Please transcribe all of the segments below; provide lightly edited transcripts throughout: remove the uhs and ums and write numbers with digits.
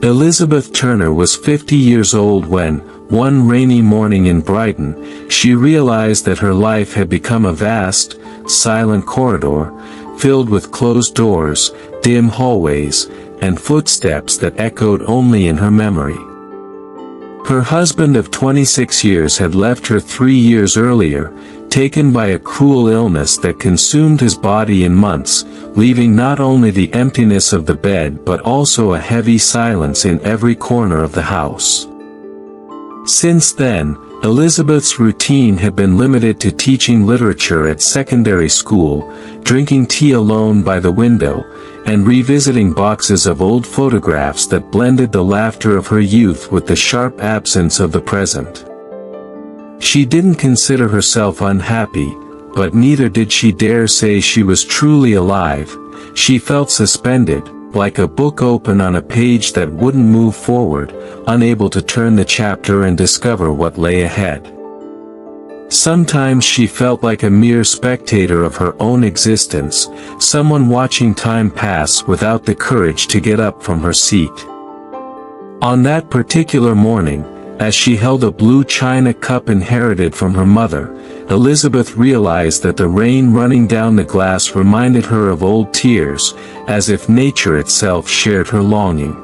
Elizabeth Turner was 50 years old when, one rainy morning in Brighton, she realized that her life had become a vast, silent corridor, filled with closed doors, dim hallways, and footsteps that echoed only in her memory. Her husband of 26 years had left her 3 years earlier, taken by a cruel illness that consumed his body in months, leaving not only the emptiness of the bed but also a heavy silence in every corner of the house. Since then, Elizabeth's routine had been limited to teaching literature at secondary school, drinking tea alone by the window, and revisiting boxes of old photographs that blended the laughter of her youth with the sharp absence of the present. She didn't consider herself unhappy, but neither did she dare say she was truly alive. She felt suspended, like a book open on a page that wouldn't move forward, unable to turn the chapter and discover what lay ahead. Sometimes she felt like a mere spectator of her own existence, someone watching time pass without the courage to get up from her seat. On that particular morning, as she held a blue china cup inherited from her mother, Elizabeth realized that the rain running down the glass reminded her of old tears, as if nature itself shared her longing.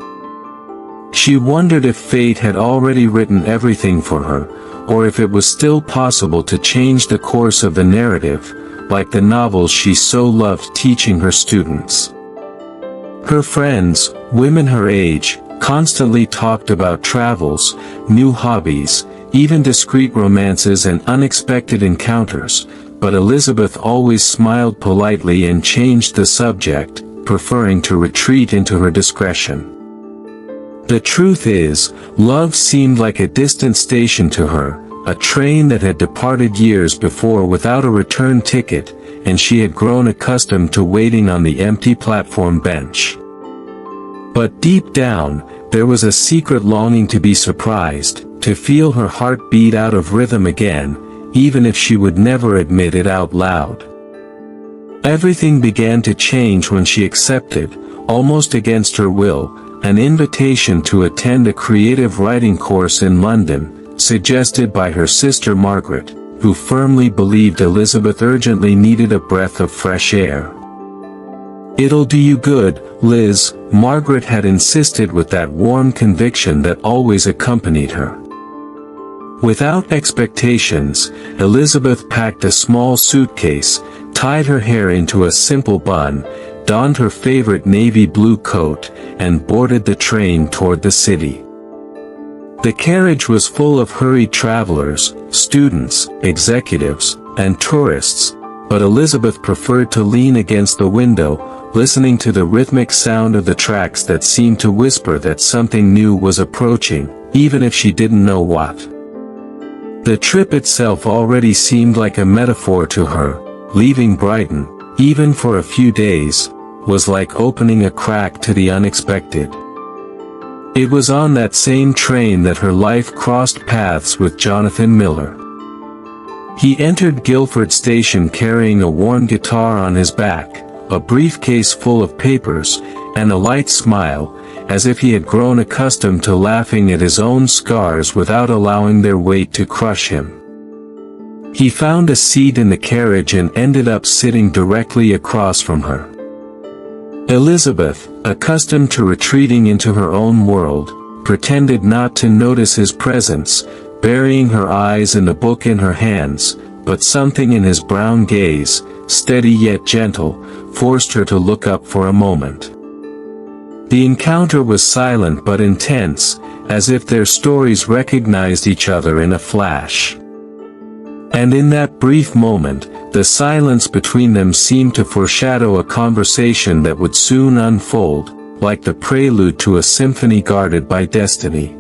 She wondered if fate had already written everything for her, or if it was still possible to change the course of the narrative, like the novels she so loved teaching her students. Her friends, women her age, constantly talked about travels, new hobbies, even discreet romances and unexpected encounters, but Elizabeth always smiled politely and changed the subject, preferring to retreat into her discretion. The truth is, love seemed like a distant station to her, a train that had departed years before without a return ticket, and she had grown accustomed to waiting on the empty platform bench. But deep down, there was a secret longing to be surprised, to feel her heart beat out of rhythm again, even if she would never admit it out loud. Everything began to change when she accepted, almost against her will, an invitation to attend a creative writing course in London, suggested by her sister Margaret, who firmly believed Elizabeth urgently needed a breath of fresh air. "It'll do you good, Liz," Margaret had insisted with that warm conviction that always accompanied her. Without expectations, Elizabeth packed a small suitcase, tied her hair into a simple bun, donned her favorite navy blue coat, and boarded the train toward the city. The carriage was full of hurried travelers, students, executives, and tourists, but Elizabeth preferred to lean against the window, listening to the rhythmic sound of the tracks that seemed to whisper that something new was approaching, even if she didn't know what. The trip itself already seemed like a metaphor to her. Leaving Brighton, even for a few days, was like opening a crack to the unexpected. It was on that same train that her life crossed paths with Jonathan Miller. He entered Guildford Station carrying a worn guitar on his back, a briefcase full of papers, and a light smile, as if he had grown accustomed to laughing at his own scars without allowing their weight to crush him. He found a seat in the carriage and ended up sitting directly across from her. Elizabeth, accustomed to retreating into her own world, pretended not to notice his presence, burying her eyes in the book in her hands, but something in his brown gaze, steady yet gentle, forced her to look up for a moment. The encounter was silent but intense, as if their stories recognized each other in a flash. And in that brief moment, the silence between them seemed to foreshadow a conversation that would soon unfold, like the prelude to a symphony guarded by destiny.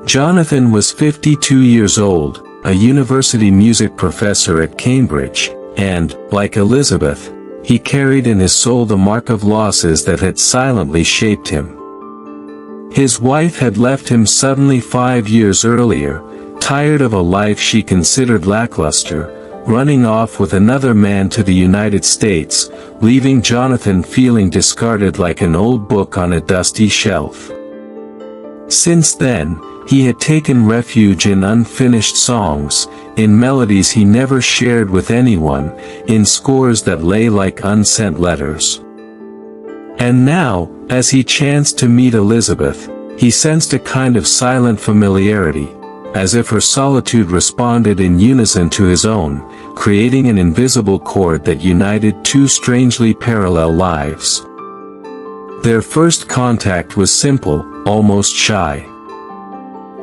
Jonathan was 52 years old, a university music professor at Cambridge, and, like Elizabeth, he carried in his soul the mark of losses that had silently shaped him. His wife had left him suddenly 5 years earlier, tired of a life she considered lackluster, running off with another man to the United States, leaving Jonathan feeling discarded like an old book on a dusty shelf. Since then, he had taken refuge in unfinished songs, in melodies he never shared with anyone, in scores that lay like unsent letters. And now, as he chanced to meet Elizabeth, he sensed a kind of silent familiarity, as if her solitude responded in unison to his own, creating an invisible cord that united two strangely parallel lives. Their first contact was simple, almost shy.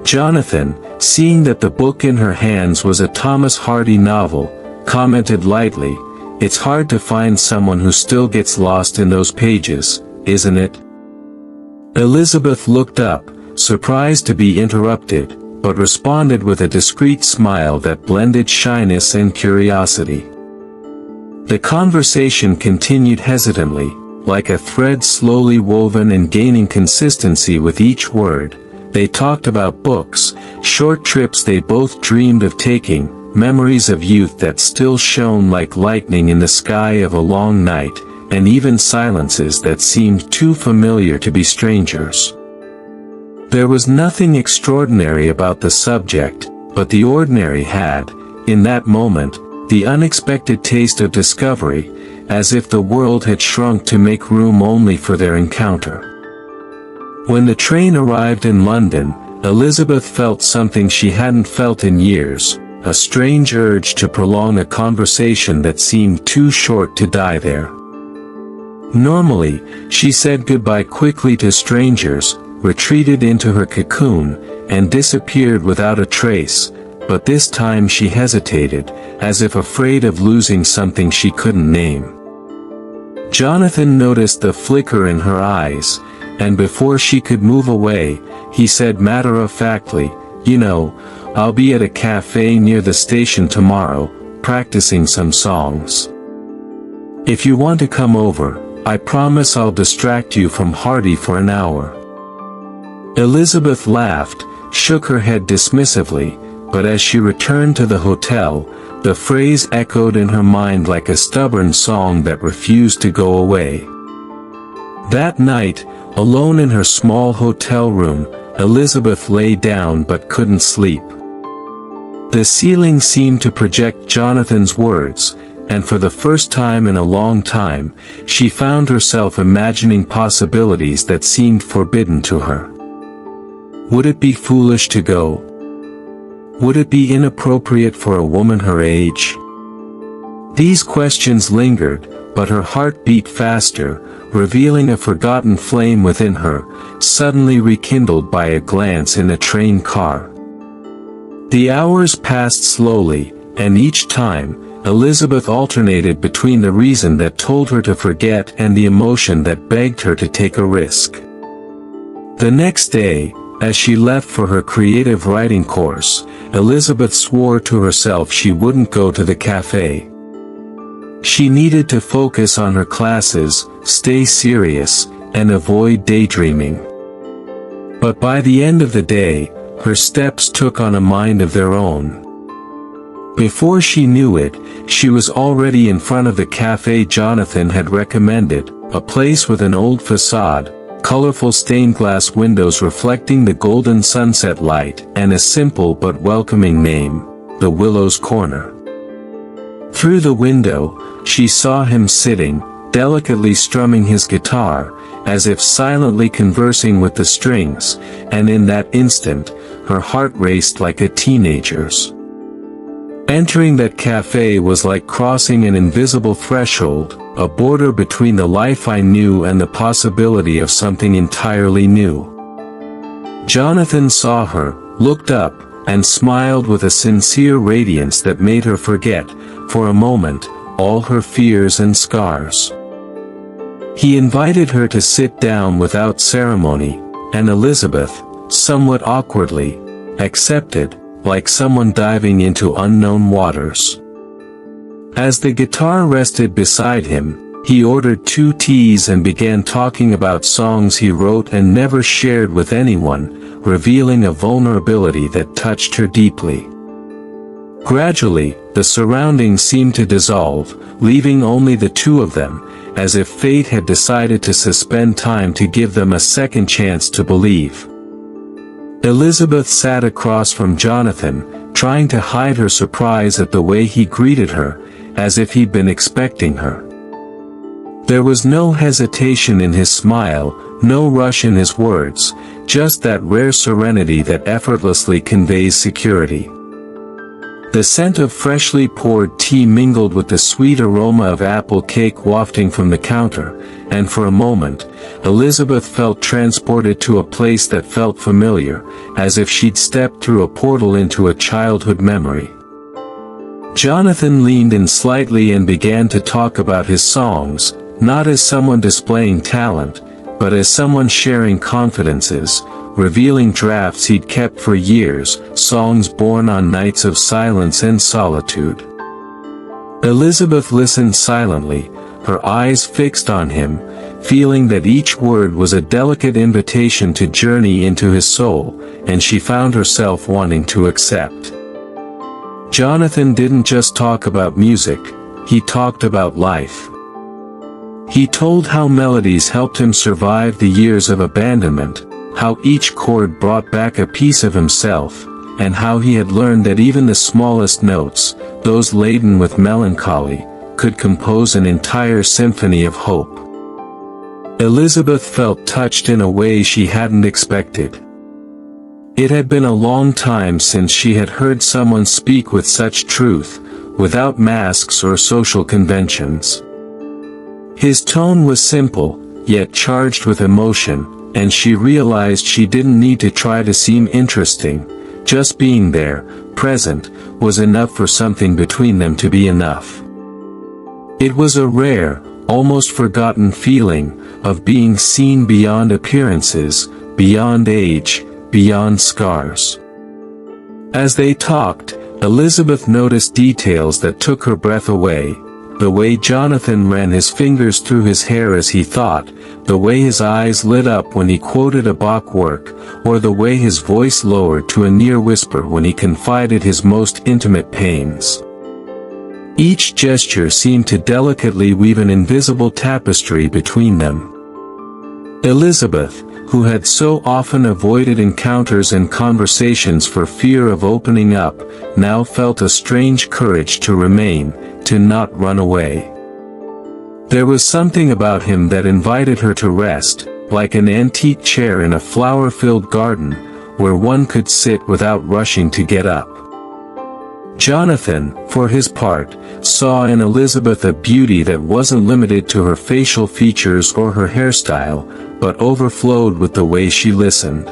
Jonathan, seeing that the book in her hands was a Thomas Hardy novel, commented lightly, "It's hard to find someone who still gets lost in those pages, isn't it?" Elizabeth looked up, surprised to be interrupted, but responded with a discreet smile that blended shyness and curiosity. The conversation continued hesitantly, like a thread slowly woven and gaining consistency with each word. They talked about books, short trips they both dreamed of taking, memories of youth that still shone like lightning in the sky of a long night, and even silences that seemed too familiar to be strangers. There was nothing extraordinary about the subject, but the ordinary had, in that moment, the unexpected taste of discovery, as if the world had shrunk to make room only for their encounter. When the train arrived in London, Elizabeth felt something she hadn't felt in years, a strange urge to prolong a conversation that seemed too short to die there. Normally, she said goodbye quickly to strangers, retreated into her cocoon, and disappeared without a trace, but this time she hesitated, as if afraid of losing something she couldn't name. Jonathan noticed the flicker in her eyes, and before she could move away, he said matter-of-factly, "You know, I'll be at a cafe near the station tomorrow, practicing some songs. If you want to come over, I promise I'll distract you from Hardy for an hour." Elizabeth laughed, shook her head dismissively, but as she returned to the hotel, the phrase echoed in her mind like a stubborn song that refused to go away. That night, alone in her small hotel room, Elizabeth lay down but couldn't sleep. The ceiling seemed to project Jonathan's words, and for the first time in a long time, she found herself imagining possibilities that seemed forbidden to her. Would it be foolish to go? Would it be inappropriate for a woman her age? These questions lingered, but her heart beat faster, revealing a forgotten flame within her, suddenly rekindled by a glance in a train car. The hours passed slowly, and each time, Elizabeth alternated between the reason that told her to forget and the emotion that begged her to take a risk. The next day, as she left for her creative writing course, Elizabeth swore to herself she wouldn't go to the cafe. She needed to focus on her classes, stay serious, and avoid daydreaming. But by the end of the day, her steps took on a mind of their own. Before she knew it, she was already in front of the cafe Jonathan had recommended, a place with an old facade, colorful stained glass windows reflecting the golden sunset light, and a simple but welcoming name, the Willow's Corner. Through the window, she saw him sitting, delicately strumming his guitar, as if silently conversing with the strings, and in that instant, her heart raced like a teenager's. Entering that cafe was like crossing an invisible threshold, a border between the life I knew and the possibility of something entirely new. Jonathan saw her, looked up, and smiled with a sincere radiance that made her forget, for a moment, all her fears and scars. He invited her to sit down without ceremony, and Elizabeth, somewhat awkwardly, accepted, like someone diving into unknown waters. As the guitar rested beside him, he ordered 2 teas and began talking about songs he wrote and never shared with anyone, revealing a vulnerability that touched her deeply. Gradually, the surroundings seemed to dissolve, leaving only the two of them, as if fate had decided to suspend time to give them a second chance to believe. Elizabeth sat across from Jonathan, trying to hide her surprise at the way he greeted her, as if he'd been expecting her. There was no hesitation in his smile, no rush in his words, just that rare serenity that effortlessly conveys security. The scent of freshly poured tea mingled with the sweet aroma of apple cake wafting from the counter, and for a moment, Elizabeth felt transported to a place that felt familiar, as if she'd stepped through a portal into a childhood memory. Jonathan leaned in slightly and began to talk about his songs, not as someone displaying talent, but as someone sharing confidences, revealing drafts he'd kept for years, songs born on nights of silence and solitude. Elizabeth listened silently, her eyes fixed on him, feeling that each word was a delicate invitation to journey into his soul, and she found herself wanting to accept. Jonathan didn't just talk about music, he talked about life. He told how melodies helped him survive the years of abandonment, how each chord brought back a piece of himself, and how he had learned that even the smallest notes, those laden with melancholy, could compose an entire symphony of hope. Elizabeth felt touched in a way she hadn't expected. It had been a long time since she had heard someone speak with such truth, without masks or social conventions. His tone was simple, yet charged with emotion, and she realized she didn't need to try to seem interesting, just being there, present, was enough for something between them to be enough. It was a rare, almost forgotten feeling, of being seen beyond appearances, beyond age, beyond scars. As they talked, Elizabeth noticed details that took her breath away. The way Jonathan ran his fingers through his hair as he thought, the way his eyes lit up when he quoted a Bach work, or the way his voice lowered to a near whisper when he confided his most intimate pains. Each gesture seemed to delicately weave an invisible tapestry between them. Elizabeth, who had so often avoided encounters and conversations for fear of opening up, now felt a strange courage to remain, to not run away. There was something about him that invited her to rest, like an antique chair in a flower-filled garden, where one could sit without rushing to get up. Jonathan, for his part, saw in Elizabeth a beauty that wasn't limited to her facial features or her hairstyle, but overflowed with the way she listened.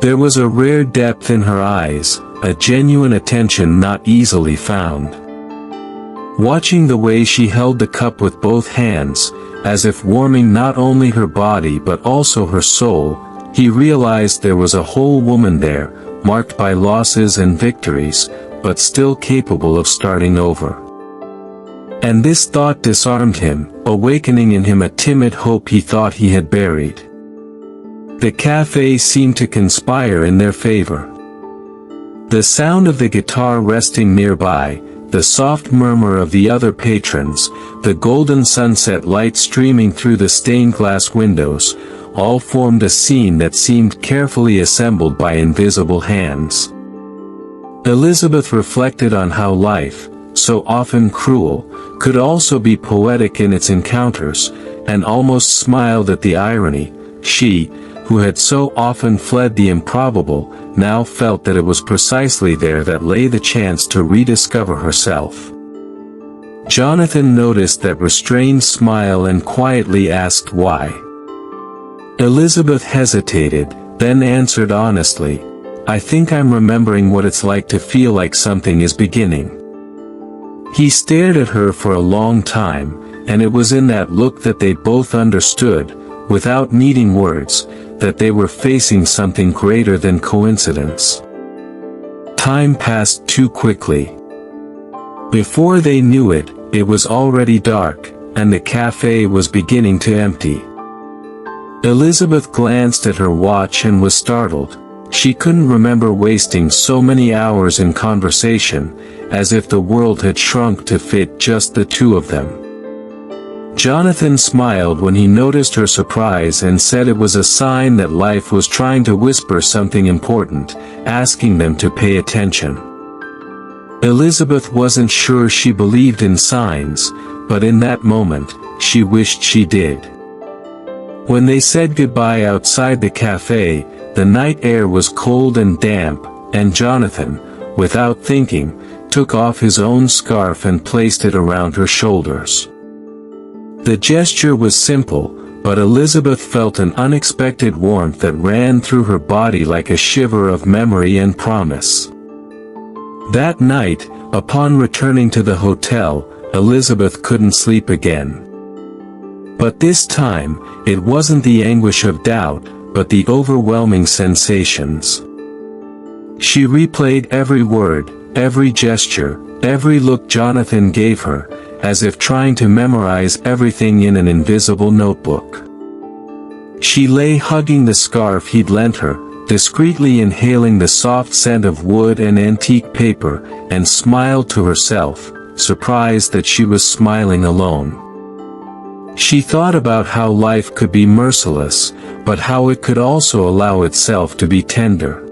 There was a rare depth in her eyes, a genuine attention not easily found. Watching the way she held the cup with both hands, as if warming not only her body but also her soul, he realized there was a whole woman there, marked by losses and victories, but still capable of starting over. And this thought disarmed him, awakening in him a timid hope he thought he had buried. The cafe seemed to conspire in their favor. The sound of the guitar resting nearby, the soft murmur of the other patrons, the golden sunset light streaming through the stained glass windows, all formed a scene that seemed carefully assembled by invisible hands. Elizabeth reflected on how life, so often cruel, could also be poetic in its encounters, and almost smiled at the irony. She, who had so often fled the improbable, now felt that it was precisely there that lay the chance to rediscover herself. Jonathan noticed that restrained smile and quietly asked why. Elizabeth hesitated, then answered honestly, "I think I'm remembering what it's like to feel like something is beginning." He stared at her for a long time, and it was in that look that they both understood, without needing words, that they were facing something greater than coincidence. Time passed too quickly. Before they knew it, it was already dark, and the cafe was beginning to empty. Elizabeth glanced at her watch and was startled. She couldn't remember wasting so many hours in conversation, as if the world had shrunk to fit just the two of them. Jonathan smiled when he noticed her surprise and said it was a sign that life was trying to whisper something important, asking them to pay attention. Elizabeth wasn't sure she believed in signs, but in that moment, she wished she did. When they said goodbye outside the cafe, the night air was cold and damp, and Jonathan, without thinking, took off his own scarf and placed it around her shoulders. The gesture was simple, but Elizabeth felt an unexpected warmth that ran through her body like a shiver of memory and promise. That night, upon returning to the hotel, Elizabeth couldn't sleep again. But this time, it wasn't the anguish of doubt, but the overwhelming sensations. She replayed every word, every gesture, every look Jonathan gave her, as if trying to memorize everything in an invisible notebook. She lay hugging the scarf he'd lent her, discreetly inhaling the soft scent of wood and antique paper, and smiled to herself, surprised that she was smiling alone. She thought about how life could be merciless, but how it could also allow itself to be tender.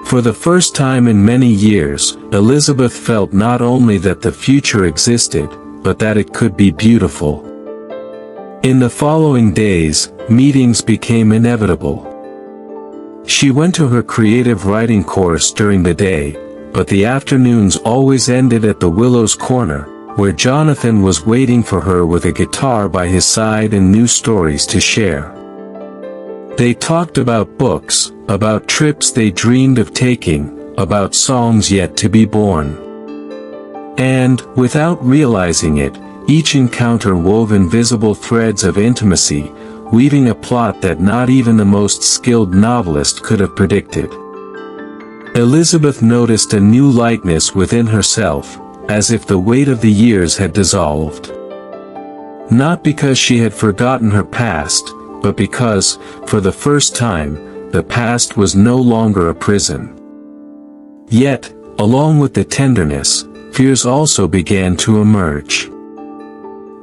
For the first time in many years, Elizabeth felt not only that the future existed, but that it could be beautiful. In the following days, meetings became inevitable. She went to her creative writing course during the day, but the afternoons always ended at the Willow's Corner, where Jonathan was waiting for her with a guitar by his side and new stories to share. They talked about books, about trips they dreamed of taking, about songs yet to be born. And, without realizing it, each encounter wove invisible threads of intimacy, weaving a plot that not even the most skilled novelist could have predicted. Elizabeth noticed a new lightness within herself, as if the weight of the years had dissolved. Not because she had forgotten her past, but because, for the first time, the past was no longer a prison. Yet, along with the tenderness, fears also began to emerge.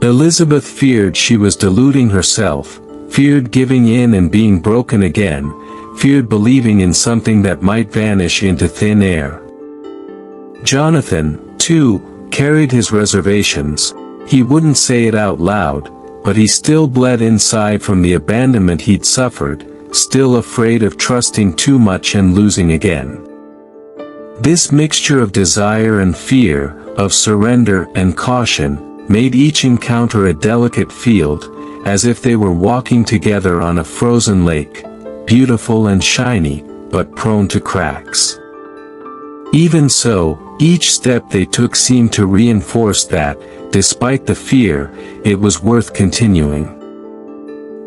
Elizabeth feared she was deluding herself, feared giving in and being broken again, feared believing in something that might vanish into thin air. Jonathan, too, carried his reservations. He wouldn't say it out loud, but he still bled inside from the abandonment he'd suffered, still afraid of trusting too much and losing again. This mixture of desire and fear, of surrender and caution, made each encounter a delicate field, as if they were walking together on a frozen lake, beautiful and shiny, but prone to cracks. Even so, each step they took seemed to reinforce that, despite the fear, it was worth continuing.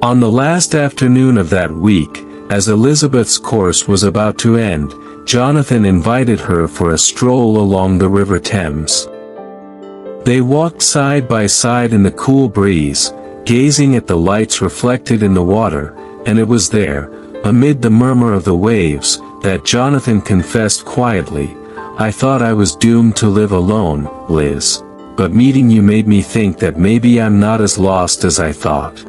On the last afternoon of that week, as Elizabeth's course was about to end, Jonathan invited her for a stroll along the River Thames. They walked side by side in the cool breeze, gazing at the lights reflected in the water, and it was there, amid the murmur of the waves, that Jonathan confessed quietly, "I thought I was doomed to live alone, Liz, but meeting you made me think that maybe I'm not as lost as I thought."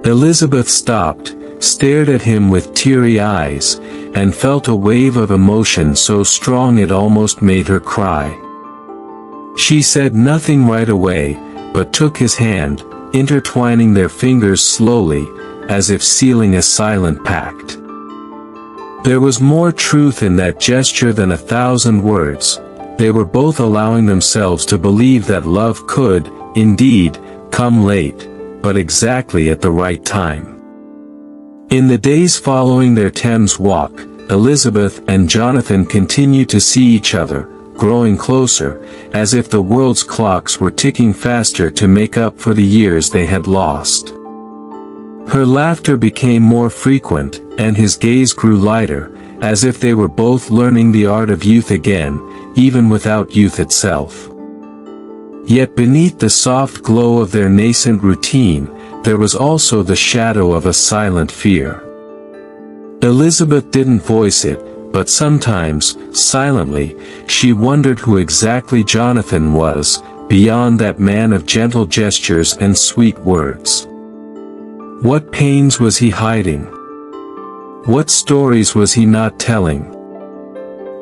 Elizabeth stopped, stared at him with teary eyes, and felt a wave of emotion so strong it almost made her cry. She said nothing right away, but took his hand, intertwining their fingers slowly, as if sealing a silent pact. There was more truth in that gesture than 1,000 words. They were both allowing themselves to believe that love could, indeed, come late, but exactly at the right time. In the days following their Thames walk, Elizabeth and Jonathan continued to see each other, growing closer, as if the world's clocks were ticking faster to make up for the years they had lost. Her laughter became more frequent, and his gaze grew lighter, as if they were both learning the art of youth again, even without youth itself. Yet beneath the soft glow of their nascent routine, there was also the shadow of a silent fear. Elizabeth didn't voice it, but sometimes, silently, she wondered who exactly Jonathan was, beyond that man of gentle gestures and sweet words. What pains was he hiding? What stories was he not telling?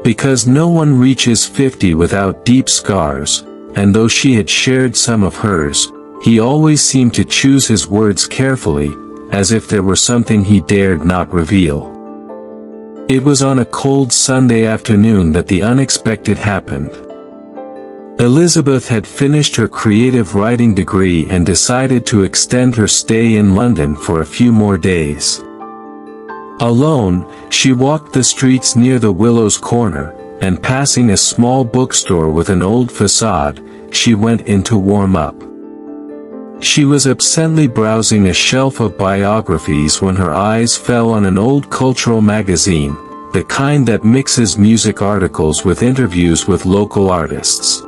Because no one reaches 50 without deep scars, and though she had shared some of hers, he always seemed to choose his words carefully, as if there were something he dared not reveal. It was on a cold Sunday afternoon that the unexpected happened. Elizabeth had finished her creative writing degree and decided to extend her stay in London for a few more days. Alone, she walked the streets near the Willows Corner, and passing a small bookstore with an old facade, she went in to warm up. She was absently browsing a shelf of biographies when her eyes fell on an old cultural magazine, the kind that mixes music articles with interviews with local artists.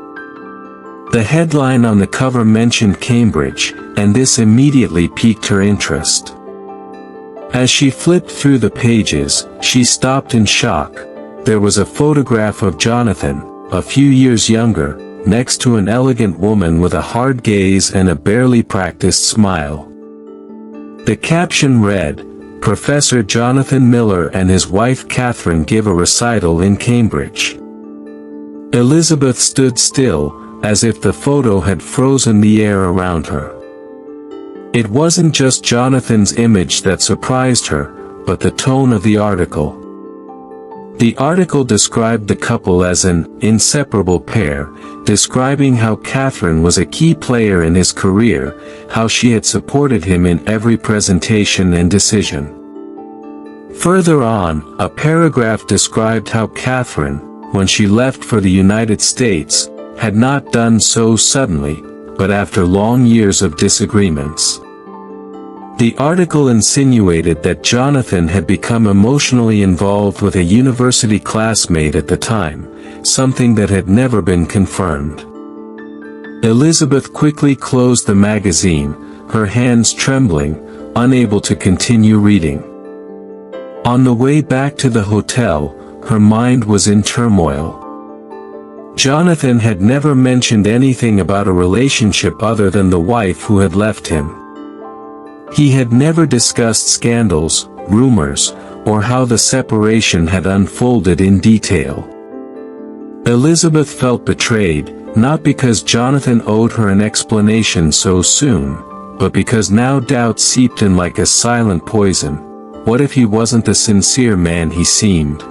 The headline on the cover mentioned Cambridge, and this immediately piqued her interest. As she flipped through the pages, she stopped in shock. There was a photograph of Jonathan, a few years younger, next to an elegant woman with a hard gaze and a barely practiced smile. The caption read, "Professor Jonathan Miller and his wife Catherine give a recital in Cambridge." Elizabeth stood still, as if the photo had frozen the air around her. It wasn't just Jonathan's image that surprised her, but the tone of the article. The article described the couple as an inseparable pair, describing how Catherine was a key player in his career, how she had supported him in every presentation and decision. Further on, a paragraph described how Catherine, when she left for the United States, had not done so suddenly, but after long years of disagreements. The article insinuated that Jonathan had become emotionally involved with a university classmate at the time, something that had never been confirmed. Elizabeth quickly closed the magazine, her hands trembling, unable to continue reading. On the way back to the hotel, her mind was in turmoil. Jonathan had never mentioned anything about a relationship other than the wife who had left him. He had never discussed scandals, rumors, or how the separation had unfolded in detail. Elizabeth felt betrayed, not because Jonathan owed her an explanation so soon, but because now doubt seeped in like a silent poison. What if he wasn't the sincere man he seemed?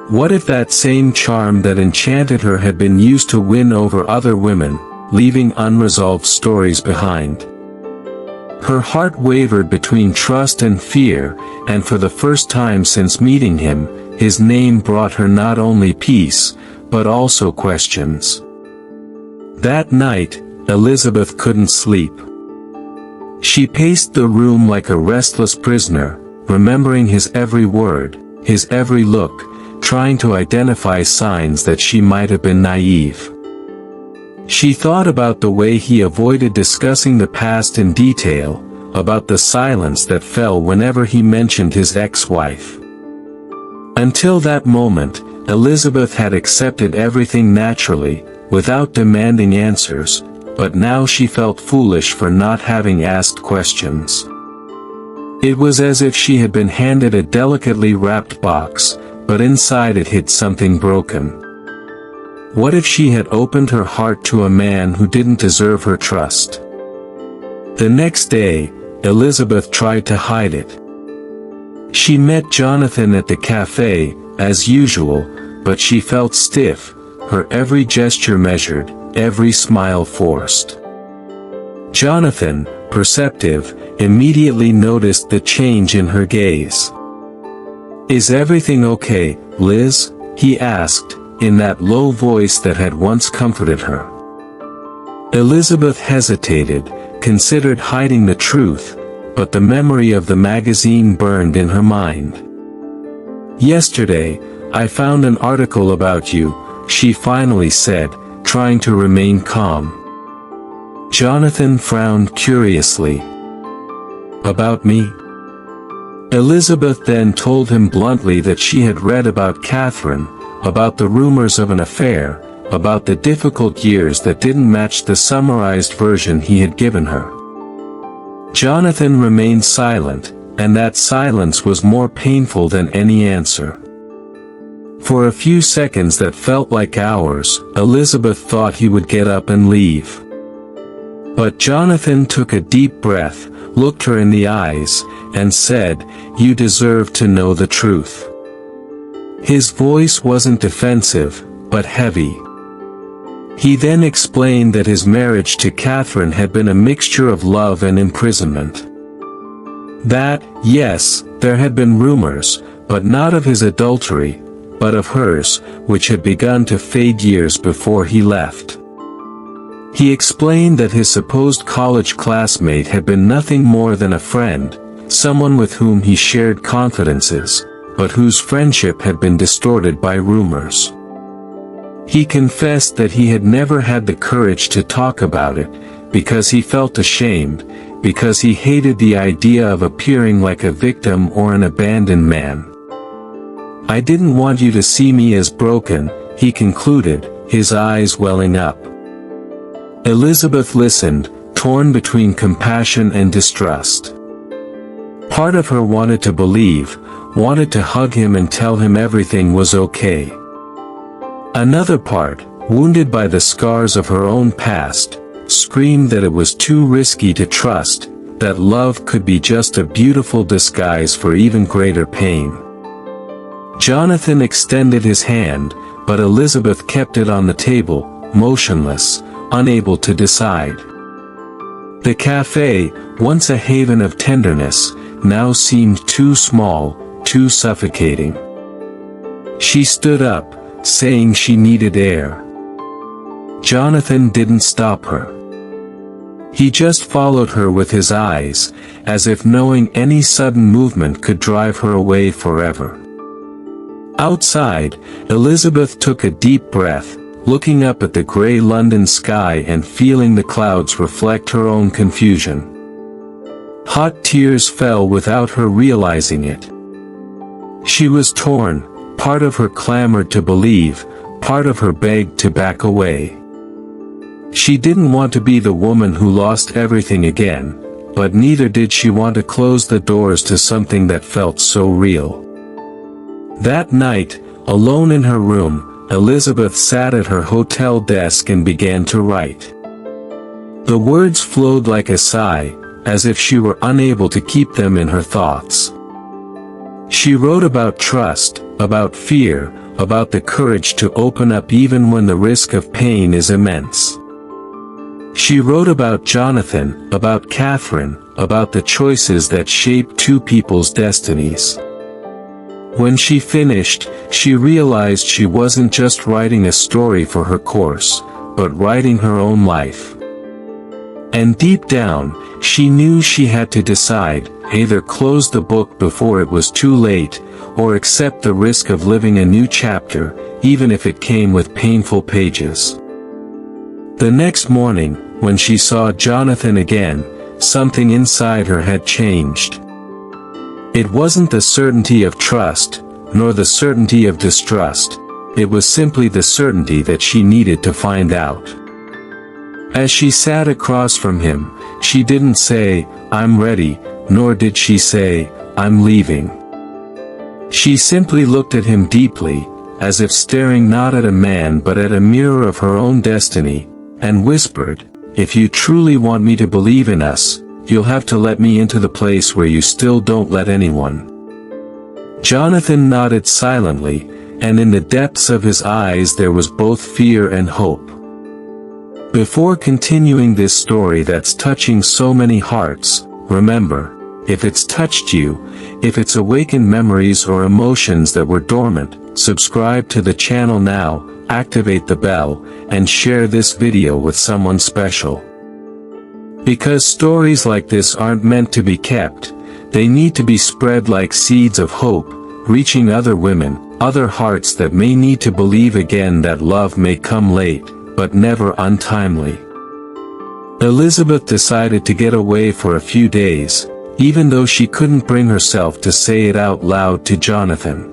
What if that same charm that enchanted her had been used to win over other women, leaving unresolved stories behind? Her heart wavered between trust and fear, and for the first time since meeting him, his name brought her not only peace, but also questions. That night, Elizabeth couldn't sleep. She paced the room like a restless prisoner, remembering his every word, his every look, trying to identify signs that she might have been naive. She thought about the way he avoided discussing the past in detail, about the silence that fell whenever he mentioned his ex-wife. Until that moment, Elizabeth had accepted everything naturally, without demanding answers, but now she felt foolish for not having asked questions. It was as if she had been handed a delicately wrapped box, but inside it hid something broken. What if she had opened her heart to a man who didn't deserve her trust? The next day, Elizabeth tried to hide it. She met Jonathan at the cafe, as usual, but she felt stiff, her every gesture measured, every smile forced. Jonathan, perceptive, immediately noticed the change in her gaze. "Is everything okay, Liz?" he asked, in that low voice that had once comforted her. Elizabeth hesitated, considered hiding the truth, but the memory of the magazine burned in her mind. "Yesterday, I found an article about you," she finally said, trying to remain calm. Jonathan frowned curiously. "About me?" Elizabeth then told him bluntly that she had read about Catherine, about the rumors of an affair, about the difficult years that didn't match the summarized version he had given her. Jonathan remained silent, and that silence was more painful than any answer. For a few seconds that felt like hours, Elizabeth thought he would get up and leave. But Jonathan took a deep breath, looked her in the eyes, and said, "You deserve to know the truth." His voice wasn't defensive, but heavy. He then explained that his marriage to Catherine had been a mixture of love and imprisonment. That, yes, there had been rumors, but not of his adultery, but of hers, which had begun to fade years before he left. He explained that his supposed college classmate had been nothing more than a friend, someone with whom he shared confidences, but whose friendship had been distorted by rumors. He confessed that he had never had the courage to talk about it, because he felt ashamed, because he hated the idea of appearing like a victim or an abandoned man. "I didn't want you to see me as broken," he concluded, his eyes welling up. Elizabeth listened, torn between compassion and distrust. Part of her wanted to believe, wanted to hug him and tell him everything was okay. Another part, wounded by the scars of her own past, screamed that it was too risky to trust, that love could be just a beautiful disguise for even greater pain. Jonathan extended his hand, but Elizabeth kept it on the table, motionless, unable to decide. The cafe, once a haven of tenderness, now seemed too small, too suffocating. She stood up, saying she needed air. Jonathan didn't stop her. He just followed her with his eyes, as if knowing any sudden movement could drive her away forever. Outside, Elizabeth took a deep breath, looking up at the gray London sky and feeling the clouds reflect her own confusion. Hot tears fell without her realizing it. She was torn, part of her clamored to believe, part of her begged to back away. She didn't want to be the woman who lost everything again, but neither did she want to close the doors to something that felt so real. That night, alone in her room, Elizabeth sat at her hotel desk and began to write. The words flowed like a sigh, as if she were unable to keep them in her thoughts. She wrote about trust, about fear, about the courage to open up even when the risk of pain is immense. She wrote about Jonathan, about Catherine, about the choices that shape two people's destinies. When she finished, she realized she wasn't just writing a story for her course, but writing her own life. And deep down, she knew she had to decide, either close the book before it was too late, or accept the risk of living a new chapter, even if it came with painful pages. The next morning, when she saw Jonathan again, something inside her had changed. It wasn't the certainty of trust, nor the certainty of distrust, it was simply the certainty that she needed to find out. As she sat across from him, she didn't say, "I'm ready," nor did she say, "I'm leaving." She simply looked at him deeply, as if staring not at a man but at a mirror of her own destiny, and whispered, "If you truly want me to believe in us, you'll have to let me into the place where you still don't let anyone." Jonathan nodded silently, and in the depths of his eyes there was both fear and hope. Before continuing this story that's touching so many hearts, remember, if it's touched you, if it's awakened memories or emotions that were dormant, subscribe to the channel now, activate the bell, and share this video with someone special. Because stories like this aren't meant to be kept, they need to be spread like seeds of hope, reaching other women, other hearts that may need to believe again that love may come late, but never untimely. Elizabeth decided to get away for a few days, even though she couldn't bring herself to say it out loud to Jonathan.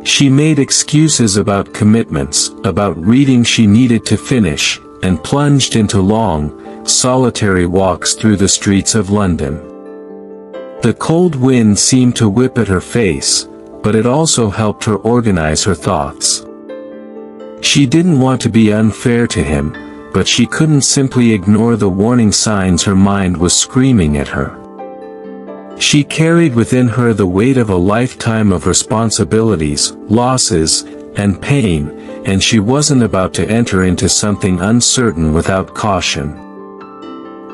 She made excuses about commitments, about reading she needed to finish, and plunged into long, solitary walks through the streets of London. The cold wind seemed to whip at her face, but it also helped her organize her thoughts. She didn't want to be unfair to him, but she couldn't simply ignore the warning signs her mind was screaming at her. She carried within her the weight of a lifetime of responsibilities, losses, and pain, and she wasn't about to enter into something uncertain without caution.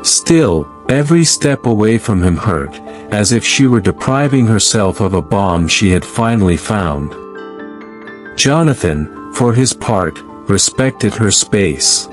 Still, every step away from him hurt, as if she were depriving herself of a balm she had finally found. Jonathan, for his part, respected her space.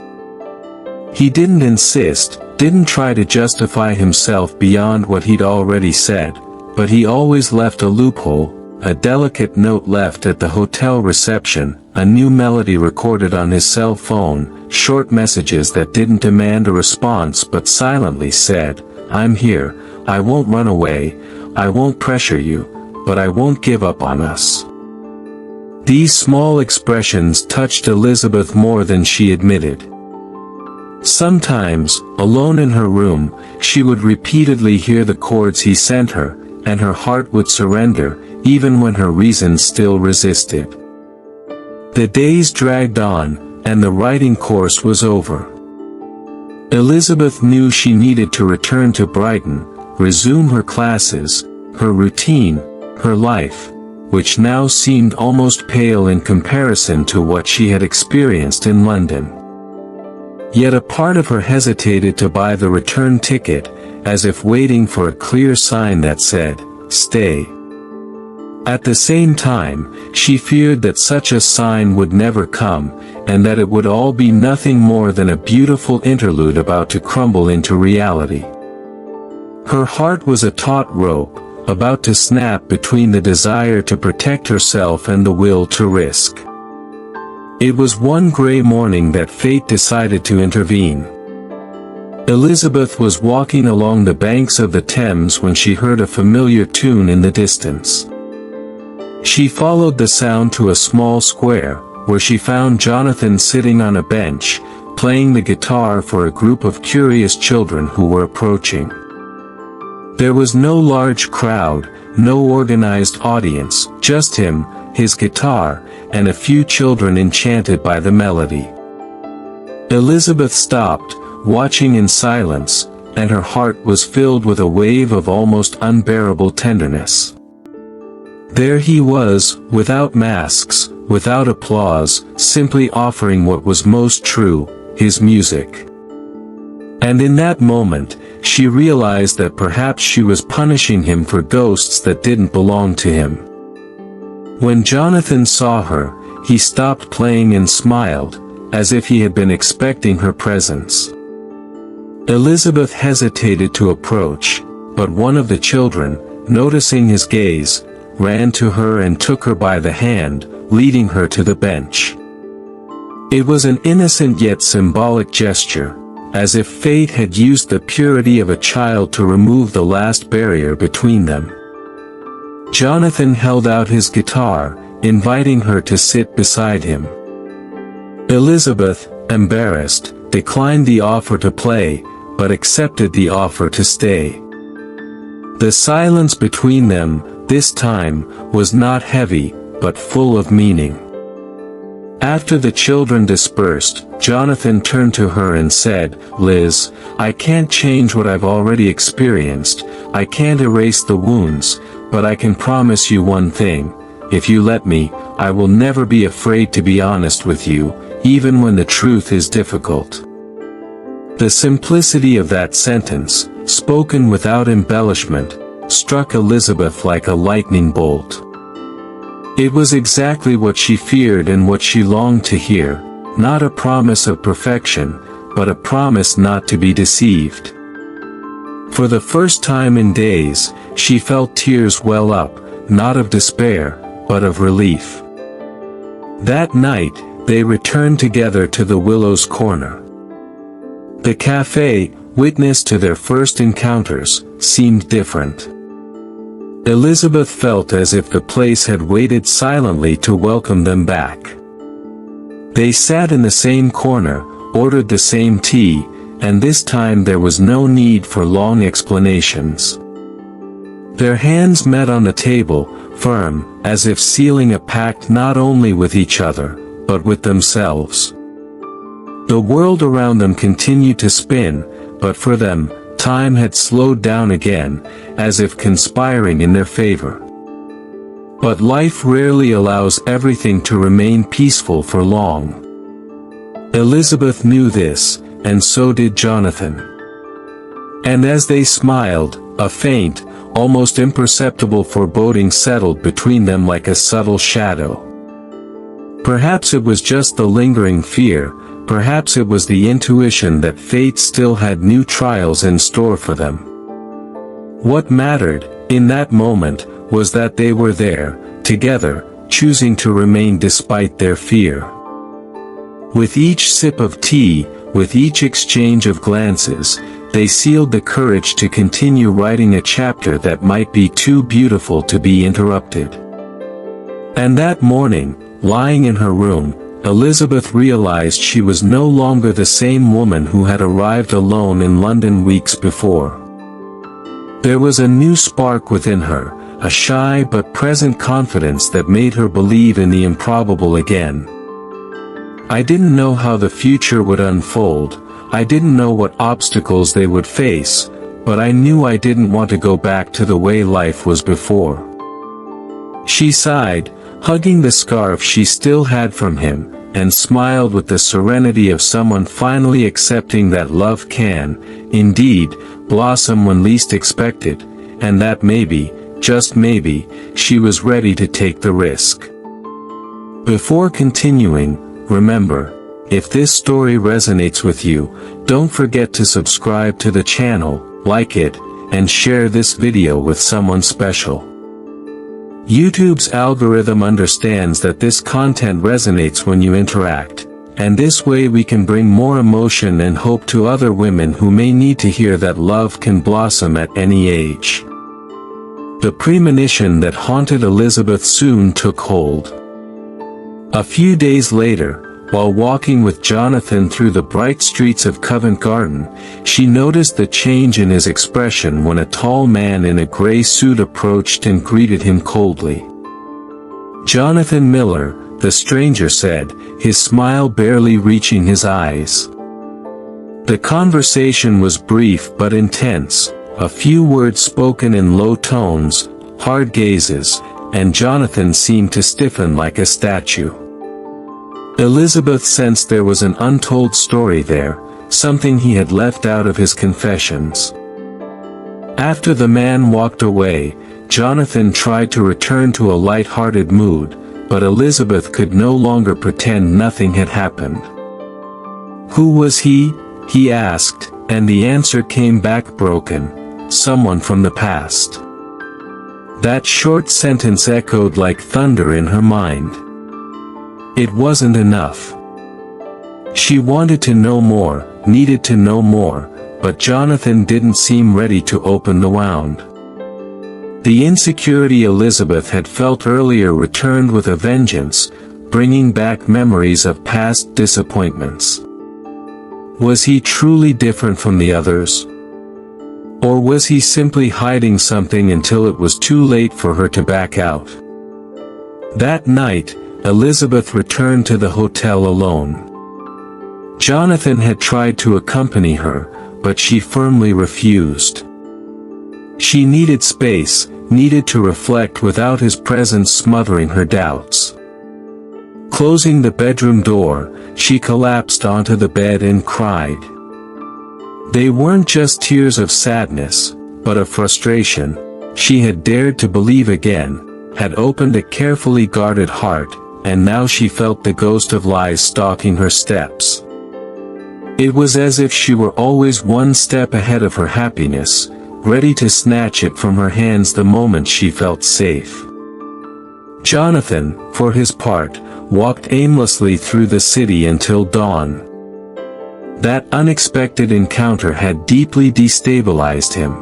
He didn't insist, didn't try to justify himself beyond what he'd already said, but he always left a loophole, a delicate note left at the hotel reception, a new melody recorded on his cell phone, short messages that didn't demand a response but silently said, "I'm here, I won't run away, I won't pressure you, but I won't give up on us." These small expressions touched Elizabeth more than she admitted. Sometimes, alone in her room, she would repeatedly hear the chords he sent her, and her heart would surrender, even when her reason still resisted. The days dragged on, and the writing course was over. Elizabeth knew she needed to return to Brighton, resume her classes, her routine, her life, which now seemed almost pale in comparison to what she had experienced in London. Yet a part of her hesitated to buy the return ticket, as if waiting for a clear sign that said, "Stay." At the same time, she feared that such a sign would never come, and that it would all be nothing more than a beautiful interlude about to crumble into reality. Her heart was a taut rope, about to snap between the desire to protect herself and the will to risk. It was one gray morning that fate decided to intervene. Elizabeth was walking along the banks of the Thames when she heard a familiar tune in the distance. She followed the sound to a small square, where she found Jonathan sitting on a bench, playing the guitar for a group of curious children who were approaching. There was no large crowd, no organized audience, just him, his guitar, and a few children enchanted by the melody. Elizabeth stopped, watching in silence, and her heart was filled with a wave of almost unbearable tenderness. There he was, without masks, without applause, simply offering what was most true, his music. And in that moment, she realized that perhaps she was punishing him for ghosts that didn't belong to him. When Jonathan saw her, he stopped playing and smiled, as if he had been expecting her presence. Elizabeth hesitated to approach, but one of the children, noticing his gaze, ran to her and took her by the hand, leading her to the bench. It was an innocent yet symbolic gesture, as if fate had used the purity of a child to remove the last barrier between them. Jonathan held out his guitar, inviting her to sit beside him. Elizabeth, embarrassed, declined the offer to play, but accepted the offer to stay. The silence between them, this time, was not heavy, but full of meaning. After the children dispersed, Jonathan turned to her and said, "Liz, I can't change what I've already experienced, I can't erase the wounds, but I can promise you one thing, if you let me, I will never be afraid to be honest with you, even when the truth is difficult." The simplicity of that sentence, spoken without embellishment, struck Elizabeth like a lightning bolt. It was exactly what she feared and what she longed to hear, not a promise of perfection, but a promise not to be deceived. For the first time in days, she felt tears well up, not of despair, but of relief. That night, they returned together to the Willow's Corner. The cafe, witness to their first encounters, seemed different. Elizabeth felt as if the place had waited silently to welcome them back. They sat in the same corner, ordered the same tea, and this time there was no need for long explanations. Their hands met on the table, firm, as if sealing a pact not only with each other, but with themselves. The world around them continued to spin, but for them, time had slowed down again, as if conspiring in their favor. But life rarely allows everything to remain peaceful for long. Elizabeth knew this, and so did Jonathan. And as they smiled, a faint, almost imperceptible foreboding settled between them like a subtle shadow. Perhaps it was just the lingering fear, perhaps it was the intuition that fate still had new trials in store for them. What mattered, in that moment, was that they were there, together, choosing to remain despite their fear. With each sip of tea, with each exchange of glances, they sealed the courage to continue writing a chapter that might be too beautiful to be interrupted. And that morning, lying in her room, Elizabeth realized she was no longer the same woman who had arrived alone in London weeks before. There was a new spark within her, a shy but present confidence that made her believe in the improbable again. I didn't know how the future would unfold, I didn't know what obstacles they would face, but I knew I didn't want to go back to the way life was before. She sighed, hugging the scarf she still had from him, and smiled with the serenity of someone finally accepting that love can, indeed, blossom when least expected, and that maybe, just maybe, she was ready to take the risk. Before continuing, remember, if this story resonates with you, don't forget to subscribe to the channel, like it, and share this video with someone special. YouTube's algorithm understands that this content resonates when you interact, and this way we can bring more emotion and hope to other women who may need to hear that love can blossom at any age. The premonition that haunted Elizabeth soon took hold. A few days later, while walking with Jonathan through the bright streets of Covent Garden, she noticed the change in his expression when a tall man in a gray suit approached and greeted him coldly. "Jonathan Miller," the stranger said, his smile barely reaching his eyes. The conversation was brief but intense, a few words spoken in low tones, hard gazes, and Jonathan seemed to stiffen like a statue. Elizabeth sensed there was an untold story there, something he had left out of his confessions. After the man walked away, Jonathan tried to return to a light-hearted mood, but Elizabeth could no longer pretend nothing had happened. "Who was he?" he asked, and the answer came back broken, "Someone from the past." That short sentence echoed like thunder in her mind. It wasn't enough. She wanted to know more, needed to know more, but Jonathan didn't seem ready to open the wound. The insecurity Elizabeth had felt earlier returned with a vengeance, bringing back memories of past disappointments. Was he truly different from the others? Or was he simply hiding something until it was too late for her to back out? That night, Elizabeth returned to the hotel alone. Jonathan had tried to accompany her, but she firmly refused. She needed space, needed to reflect without his presence smothering her doubts. Closing the bedroom door, she collapsed onto the bed and cried. They weren't just tears of sadness, but of frustration. She had dared to believe again, had opened a carefully guarded heart, and now she felt the ghost of lies stalking her steps. It was as if she were always one step ahead of her happiness, ready to snatch it from her hands the moment she felt safe. Jonathan, for his part, walked aimlessly through the city until dawn. That unexpected encounter had deeply destabilized him.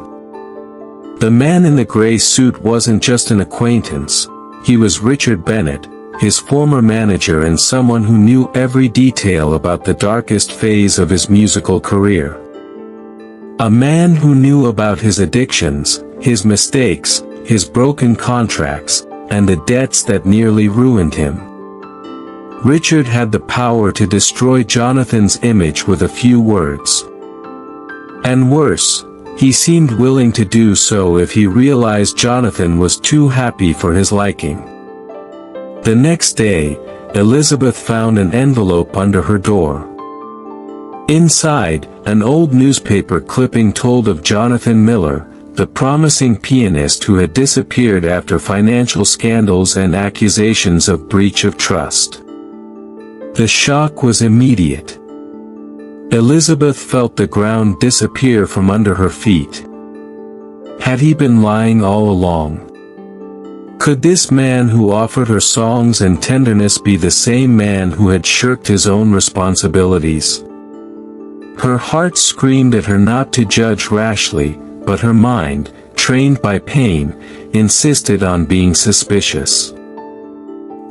The man in the gray suit wasn't just an acquaintance, he was Richard Bennett, his former manager and someone who knew every detail about the darkest phase of his musical career. A man who knew about his addictions, his mistakes, his broken contracts, and the debts that nearly ruined him. Richard had the power to destroy Jonathan's image with a few words. And worse, he seemed willing to do so if he realized Jonathan was too happy for his liking. The next day, Elizabeth found an envelope under her door. Inside, an old newspaper clipping told of Jonathan Miller, the promising pianist who had disappeared after financial scandals and accusations of breach of trust. The shock was immediate. Elizabeth felt the ground disappear from under her feet. Had he been lying all along? Could this man who offered her songs and tenderness be the same man who had shirked his own responsibilities? Her heart screamed at her not to judge rashly, but her mind, trained by pain, insisted on being suspicious.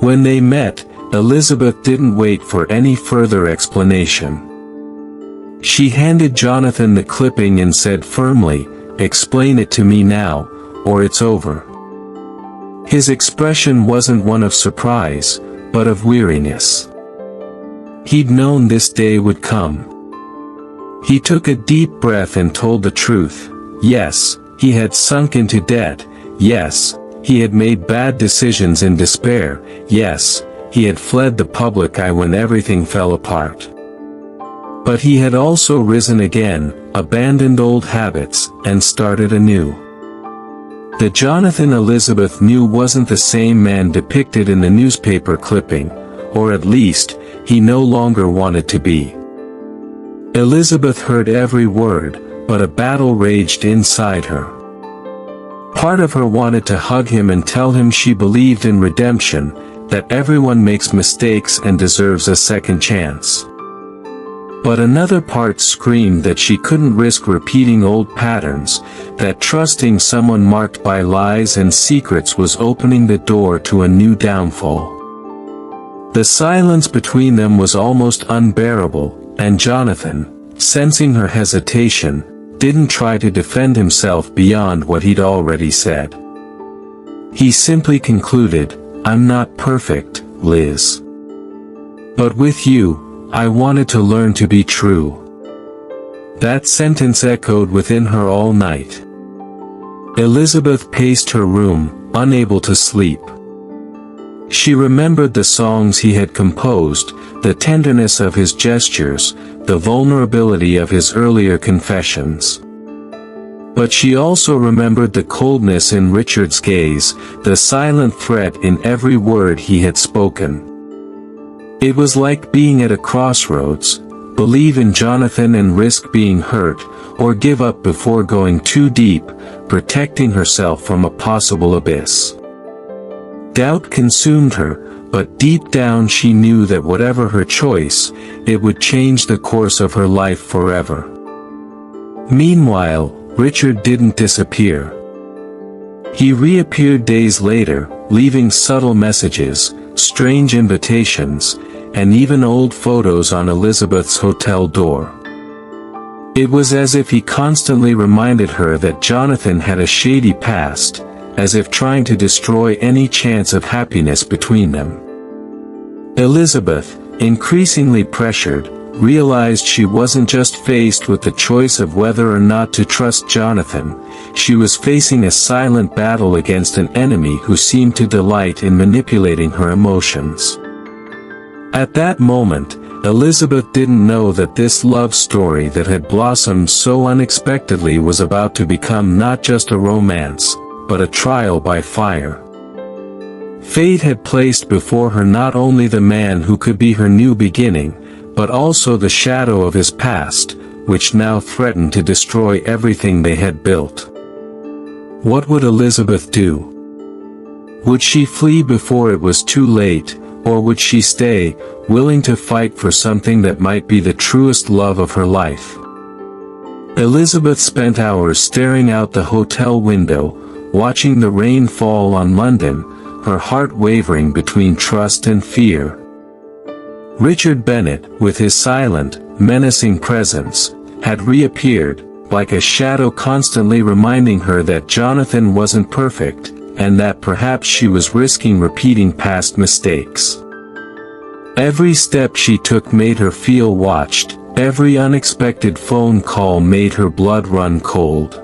When they met, Elizabeth didn't wait for any further explanation. She handed Jonathan the clipping and said firmly, "Explain it to me now, or it's over." His expression wasn't one of surprise, but of weariness. He'd known this day would come. He took a deep breath and told the truth. Yes, he had sunk into debt. Yes, he had made bad decisions in despair. Yes, he had fled the public eye when everything fell apart. But he had also risen again, abandoned old habits, and started anew. The Jonathan Elizabeth knew wasn't the same man depicted in the newspaper clipping, or at least, he no longer wanted to be. Elizabeth heard every word, but a battle raged inside her. Part of her wanted to hug him and tell him she believed in redemption, that everyone makes mistakes and deserves a second chance. But another part screamed that she couldn't risk repeating old patterns, that trusting someone marked by lies and secrets was opening the door to a new downfall. The silence between them was almost unbearable, and Jonathan, sensing her hesitation, didn't try to defend himself beyond what he'd already said. He simply concluded, "I'm not perfect, Liz. But with you, I wanted to learn to be true." That sentence echoed within her all night. Elizabeth paced her room, unable to sleep. She remembered the songs he had composed, the tenderness of his gestures, the vulnerability of his earlier confessions. But she also remembered the coldness in Richard's gaze, the silent threat in every word he had spoken. It was like being at a crossroads: believe in Jonathan and risk being hurt, or give up before going too deep, protecting herself from a possible abyss. Doubt consumed her, but deep down she knew that whatever her choice, it would change the course of her life forever. Meanwhile, Richard didn't disappear. He reappeared days later, leaving subtle messages, strange invitations, and even old photos on Elizabeth's hotel door. It was as if he constantly reminded her that Jonathan had a shady past, as if trying to destroy any chance of happiness between them. Elizabeth, increasingly pressured, realized she wasn't just faced with the choice of whether or not to trust Jonathan, she was facing a silent battle against an enemy who seemed to delight in manipulating her emotions. At that moment, Elizabeth didn't know that this love story that had blossomed so unexpectedly was about to become not just a romance, but a trial by fire. Fate had placed before her not only the man who could be her new beginning, but also the shadow of his past, which now threatened to destroy everything they had built. What would Elizabeth do? Would she flee before it was too late, or would she stay, willing to fight for something that might be the truest love of her life? Elizabeth spent hours staring out the hotel window, watching the rain fall on London, her heart wavering between trust and fear. Richard Bennet, with his silent, menacing presence, had reappeared, like a shadow constantly reminding her that Jonathan wasn't perfect, and that perhaps she was risking repeating past mistakes. Every step she took made her feel watched, every unexpected phone call made her blood run cold.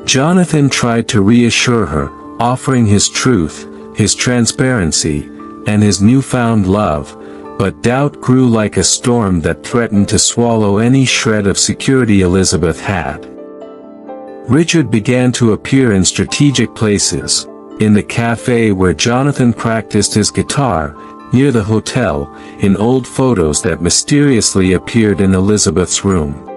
Jonathan tried to reassure her, offering his truth, his transparency, and his newfound love, but doubt grew like a storm that threatened to swallow any shred of security Elizabeth had. Richard began to appear in strategic places, in the cafe where Jonathan practiced his guitar, near the hotel, in old photos that mysteriously appeared in Elizabeth's room.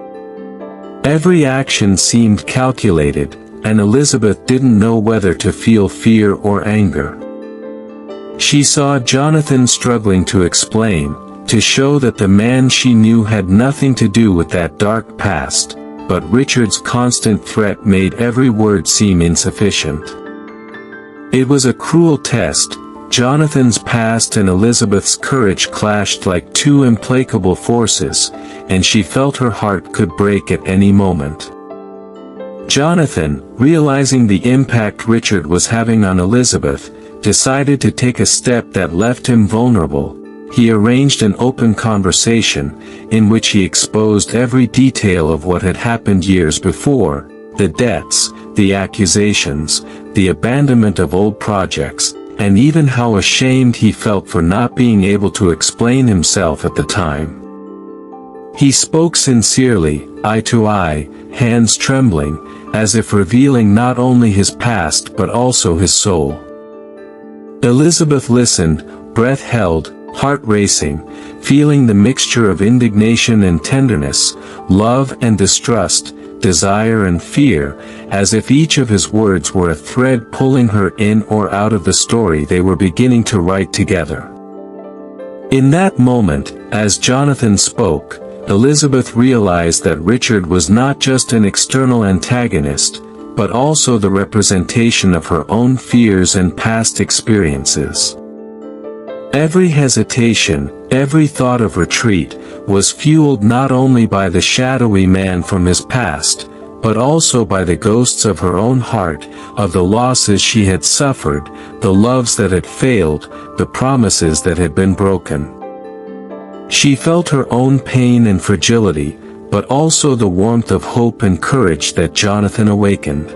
Every action seemed calculated, and Elizabeth didn't know whether to feel fear or anger. She saw Jonathan struggling to explain, to show that the man she knew had nothing to do with that dark past, but Richard's constant threat made every word seem insufficient. It was a cruel test. Jonathan's past and Elizabeth's courage clashed like two implacable forces, and she felt her heart could break at any moment. Jonathan, realizing the impact Richard was having on Elizabeth, decided to take a step that left him vulnerable. He arranged an open conversation, in which he exposed every detail of what had happened years before, the debts, the accusations, the abandonment of old projects, and even how ashamed he felt for not being able to explain himself at the time. He spoke sincerely, eye to eye, hands trembling, as if revealing not only his past but also his soul. Elizabeth listened, breath held, heart racing, feeling the mixture of indignation and tenderness, love and distrust, desire and fear, as if each of his words were a thread pulling her in or out of the story they were beginning to write together. In that moment, as Jonathan spoke, Elizabeth realized that Richard was not just an external antagonist, but also the representation of her own fears and past experiences. Every hesitation, every thought of retreat, was fueled not only by the shadowy man from his past, but also by the ghosts of her own heart, of the losses she had suffered, the loves that had failed, the promises that had been broken. She felt her own pain and fragility, but also the warmth of hope and courage that Jonathan awakened.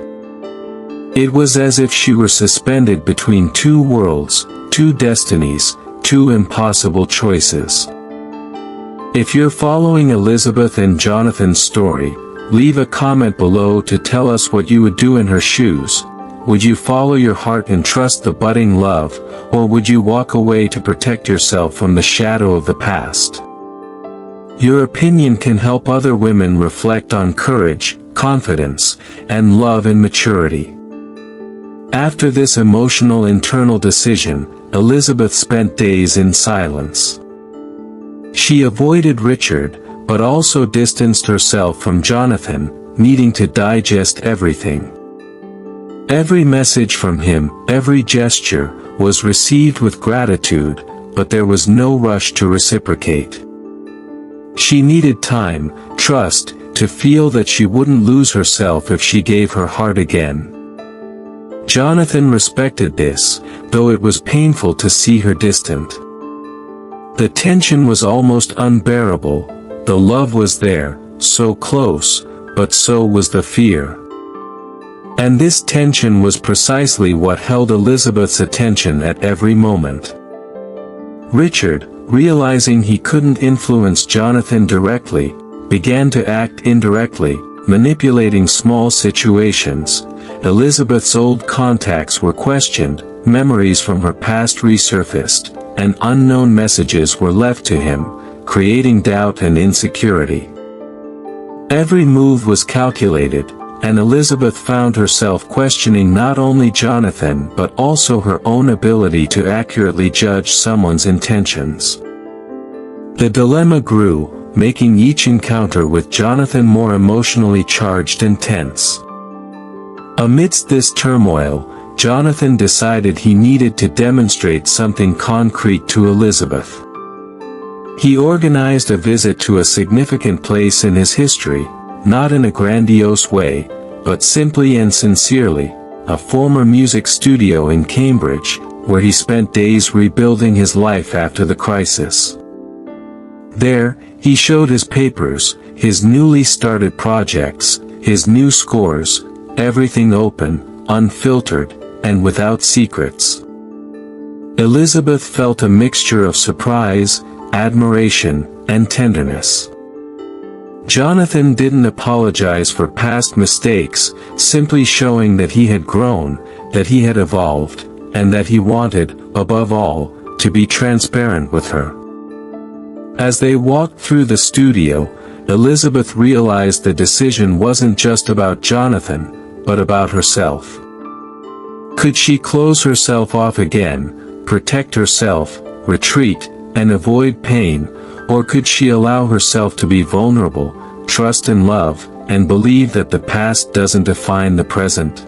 It was as if she were suspended between two worlds, two destinies, two impossible choices. If you're following Elizabeth and Jonathan's story, leave a comment below to tell us what you would do in her shoes. Would you follow your heart and trust the budding love, or would you walk away to protect yourself from the shadow of the past? Your opinion can help other women reflect on courage, confidence, and love and maturity. After this emotional internal decision, Elizabeth spent days in silence. She avoided Richard, but also distanced herself from Jonathan, needing to digest everything. Every message from him, every gesture, was received with gratitude, but there was no rush to reciprocate. She needed time, trust, to feel that she wouldn't lose herself if she gave her heart again. Jonathan respected this, though it was painful to see her distant. The tension was almost unbearable. The love was there, so close, but so was the fear. And this tension was precisely what held Elizabeth's attention at every moment. Richard, realizing he couldn't influence Jonathan directly, began to act indirectly, manipulating small situations. Elizabeth's old contacts were questioned, memories from her past resurfaced, and unknown messages were left to him, creating doubt and insecurity. Every move was calculated, and Elizabeth found herself questioning not only Jonathan but also her own ability to accurately judge someone's intentions. The dilemma grew. making each encounter with Jonathan more emotionally charged and tense. Amidst this turmoil, Jonathan decided he needed to demonstrate something concrete to Elizabeth. He organized a visit to a significant place in his history, not in a grandiose way, but simply and sincerely, a former music studio in Cambridge, where he spent days rebuilding his life after the crisis. There, he showed his papers, his newly started projects, his new scores, everything open, unfiltered, and without secrets. Elizabeth felt a mixture of surprise, admiration, and tenderness. Jonathan didn't apologize for past mistakes, simply showing that he had grown, that he had evolved, and that he wanted, above all, to be transparent with her. As they walked through the studio, Elizabeth realized the decision wasn't just about Jonathan, but about herself. Could she close herself off again, protect herself, retreat, and avoid pain, or could she allow herself to be vulnerable, trust in love, and believe that the past doesn't define the present?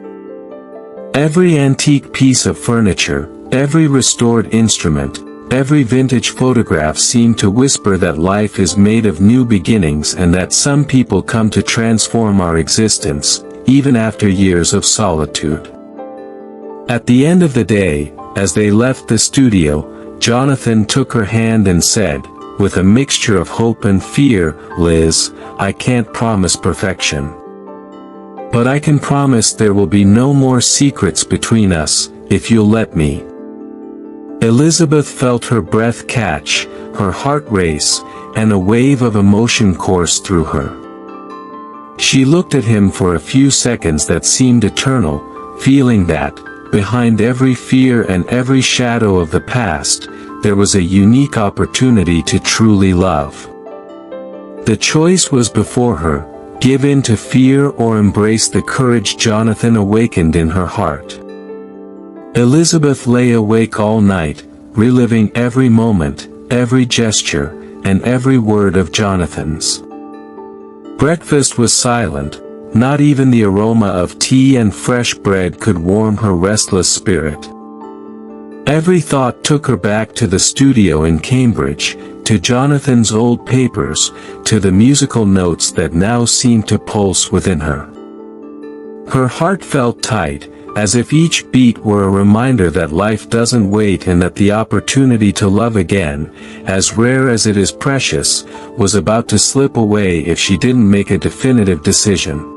Every antique piece of furniture, every restored instrument, every vintage photograph seemed to whisper that life is made of new beginnings and that some people come to transform our existence, even after years of solitude. At the end of the day, as they left the studio, Jonathan took her hand and said, with a mixture of hope and fear, "Liz, I can't promise perfection. But I can promise there will be no more secrets between us, if you'll let me." Elizabeth felt her breath catch, her heart race, and a wave of emotion course through her. She looked at him for a few seconds that seemed eternal, feeling that, behind every fear and every shadow of the past, there was a unique opportunity to truly love. The choice was before her: give in to fear or embrace the courage Jonathan awakened in her heart. Elizabeth lay awake all night, reliving every moment, every gesture, and every word of Jonathan's. Breakfast was silent. Not even the aroma of tea and fresh bread could warm her restless spirit. Every thought took her back to the studio in Cambridge, to Jonathan's old papers, to the musical notes that now seemed to pulse within her. Her heart felt tight, as if each beat were a reminder that life doesn't wait and that the opportunity to love again, as rare as it is precious, was about to slip away if she didn't make a definitive decision.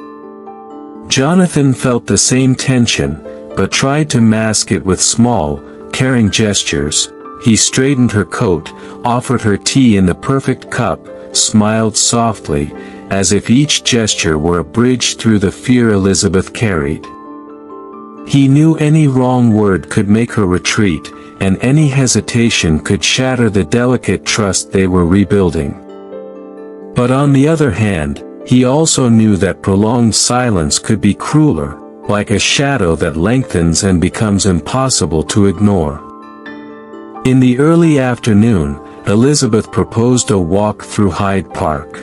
Jonathan felt the same tension, but tried to mask it with small, caring gestures. He straightened her coat, offered her tea in the perfect cup, smiled softly, as if each gesture were a bridge through the fear Elizabeth carried. He knew any wrong word could make her retreat, and any hesitation could shatter the delicate trust they were rebuilding. But on the other hand, he also knew that prolonged silence could be crueler, like a shadow that lengthens and becomes impossible to ignore. In the early afternoon, Elizabeth proposed a walk through Hyde Park.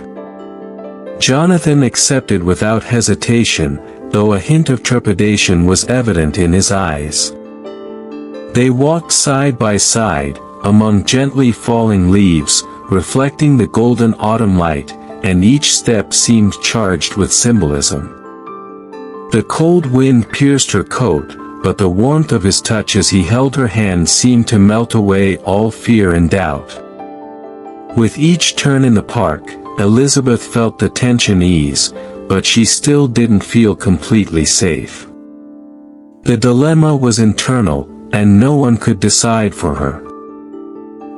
Jonathan accepted without hesitation, though a hint of trepidation was evident in his eyes. They walked side by side, among gently falling leaves, reflecting the golden autumn light, and each step seemed charged with symbolism. The cold wind pierced her coat, but the warmth of his touch as he held her hand seemed to melt away all fear and doubt. With each turn in the park, Elizabeth felt the tension ease, but she still didn't feel completely safe. The dilemma was internal, and no one could decide for her.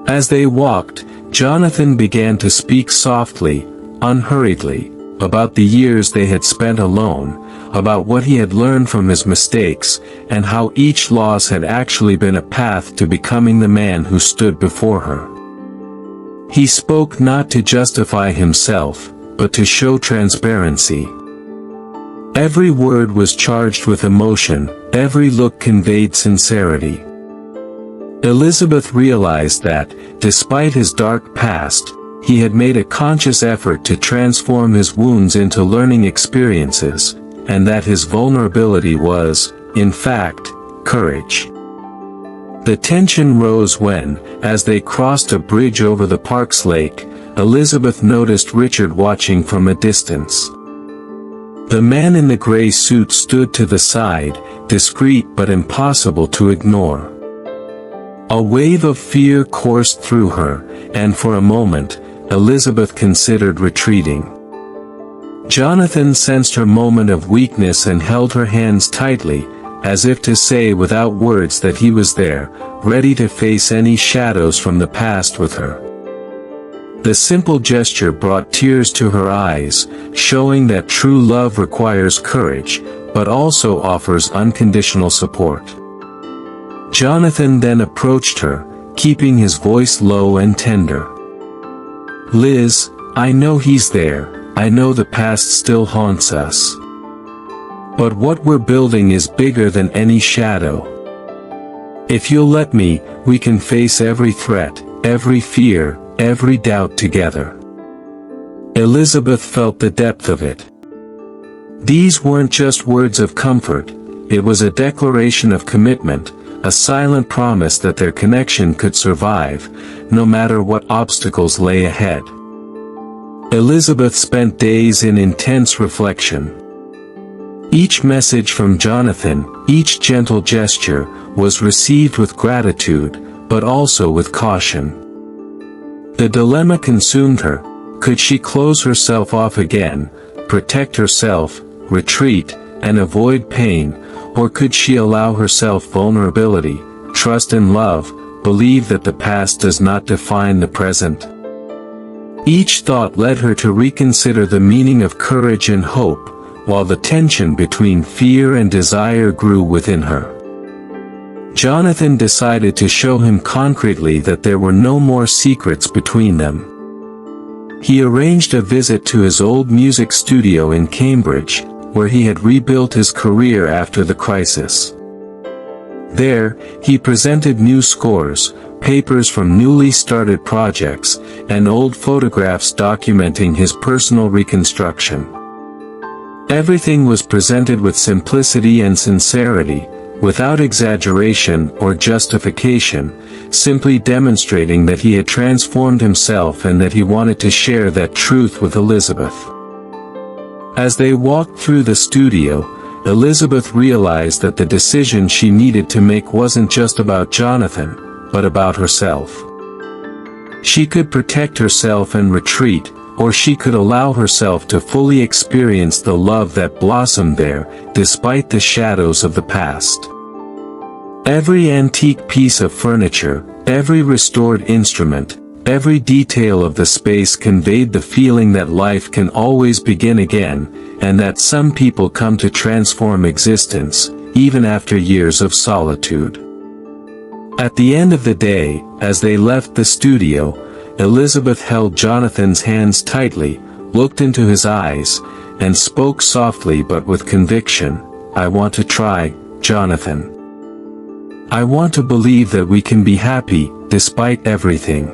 As they walked, Jonathan began to speak softly, unhurriedly, about the years they had spent alone, about what he had learned from his mistakes, and how each loss had actually been a path to becoming the man who stood before her. He spoke not to justify himself, but to show transparency. Every word was charged with emotion, every look conveyed sincerity. Elizabeth realized that, despite his dark past, he had made a conscious effort to transform his wounds into learning experiences, and that his vulnerability was, in fact, courage. The tension rose when, as they crossed a bridge over the park's lake, Elizabeth noticed Richard watching from a distance. The man in the gray suit stood to the side, discreet but impossible to ignore. A wave of fear coursed through her, and for a moment, Elizabeth considered retreating. Jonathan sensed her moment of weakness and held her hands tightly, as if to say without words that he was there, ready to face any shadows from the past with her. The simple gesture brought tears to her eyes, showing that true love requires courage, but also offers unconditional support. Jonathan then approached her, keeping his voice low and tender. "Liz, I know he's there, I know the past still haunts us. But what we're building is bigger than any shadow. If you'll let me, we can face every threat, every fear, every doubt together." Elizabeth felt the depth of it. These weren't just words of comfort, it was a declaration of commitment, a silent promise that their connection could survive, no matter what obstacles lay ahead. Elizabeth spent days in intense reflection. Each message from Jonathan, each gentle gesture, was received with gratitude, but also with caution. The dilemma consumed her. Could she close herself off again, protect herself, retreat, and avoid pain, or could she allow herself vulnerability, trust in love, believe that the past does not define the present? Each thought led her to reconsider the meaning of courage and hope, while the tension between fear and desire grew within her. Jonathan decided to show him concretely that there were no more secrets between them. He arranged a visit to his old music studio in Cambridge, where he had rebuilt his career after the crisis. There, he presented new scores, papers from newly started projects, and old photographs documenting his personal reconstruction. Everything was presented with simplicity and sincerity, without exaggeration or justification, simply demonstrating that he had transformed himself and that he wanted to share that truth with Elizabeth. As they walked through the studio, Elizabeth realized that the decision she needed to make wasn't just about Jonathan, but about herself. She could protect herself and retreat, or she could allow herself to fully experience the love that blossomed there, despite the shadows of the past. Every antique piece of furniture, every restored instrument, every detail of the space conveyed the feeling that life can always begin again, and that some people come to transform existence, even after years of solitude. At the end of the day, as they left the studio, Elizabeth held Jonathan's hands tightly, looked into his eyes, and spoke softly but with conviction, "I want to try, Jonathan. I want to believe that we can be happy, despite everything."